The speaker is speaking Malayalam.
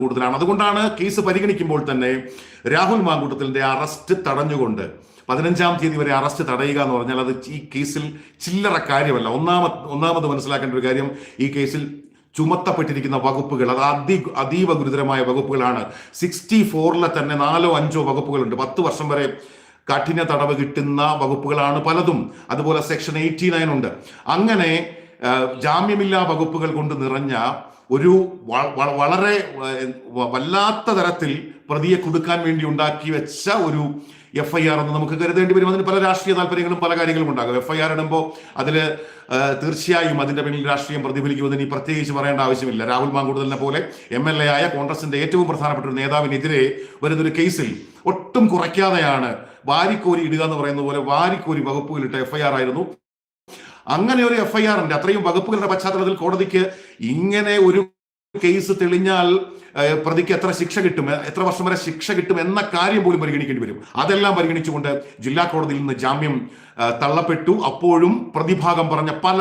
കൂടുതലാണ്. അതുകൊണ്ടാണ് കേസ് പരിഗണിക്കുമ്പോൾ തന്നെ രാഹുൽ മാങ്കൂട്ടത്തിന്റെ അറസ്റ്റ് തടഞ്ഞുകൊണ്ട് 15-ാം തീയതി വരെ അറസ്റ്റ് തടയുക എന്ന് പറഞ്ഞാൽ അത് ഈ കേസിൽ ചില്ലറ കാര്യമല്ല. ഒന്നാമത് മനസ്സിലാക്കേണ്ട ഒരു കാര്യം, ഈ കേസിൽ ചുമത്തപ്പെട്ടിരിക്കുന്ന വകുപ്പുകൾ അത് അതീവ ഗുരുതരമായ വകുപ്പുകളാണ്. 64-ലെ തന്നെ 4-5 വകുപ്പുകളുണ്ട്. 10 വർഷം വരെ കഠിന തടവ് കിട്ടുന്ന വകുപ്പുകളാണ് പലതും. അതുപോലെ സെക്ഷൻ 89 ഉണ്ട്. അങ്ങനെ ജാമ്യമില്ലാ വകുപ്പുകൾ കൊണ്ട് നിറഞ്ഞ ഒരു വളരെ വല്ലാത്ത തരത്തിൽ പ്രതിയെ കൊടുക്കാൻ വേണ്ടി ഉണ്ടാക്കി വെച്ച ഒരു FIR എന്ന് നമുക്ക് കരുതേണ്ടി വരും. അതിന് പല രാഷ്ട്രീയ താല്പര്യങ്ങളും പല കാര്യങ്ങളും ഉണ്ടാകും. FIR ഇടുമ്പോൾ അതിൽ തീർച്ചയായും അതിന്റെ പിന്നിൽ രാഷ്ട്രീയം പ്രതിഫലിക്കുമെന്ന് പ്രത്യേകിച്ച് പറയേണ്ട ആവശ്യമില്ല. രാഹുൽ മാങ്കൂട്ടലിനെ പോലെ MLA ആയ കോൺഗ്രസിന്റെ ഏറ്റവും പ്രധാനപ്പെട്ട ഒരു നേതാവിനെതിരെ വരുന്നൊരു കേസിൽ ഒട്ടും കുറയ്ക്കാതെയാണ് വാരിക്കോരി ഇടുക എന്ന് പറയുന്ന പോലെ വാരിക്കോരി വകുപ്പുകളിട്ട FIR ആയിരുന്നു. അങ്ങനെ ഒരു FIR-ന്റെ അത്രയും വകുപ്പുകളുടെ പശ്ചാത്തലത്തിൽ കോടതിക്ക് ഇങ്ങനെ ഒരു കേസ് തെളിഞ്ഞാൽ പ്രതിക്ക് എത്ര ശിക്ഷ കിട്ടും, എത്ര വർഷം വരെ ശിക്ഷ കിട്ടും എന്ന കാര്യം പോലും പരിഗണിക്കേണ്ടി വരും. അതെല്ലാം പരിഗണിച്ചുകൊണ്ട് ജില്ലാ കോടതിയിൽ നിന്ന് ജാമ്യം തള്ളപ്പെട്ടു. അപ്പോഴും പ്രതിഭാഗം പറഞ്ഞ പല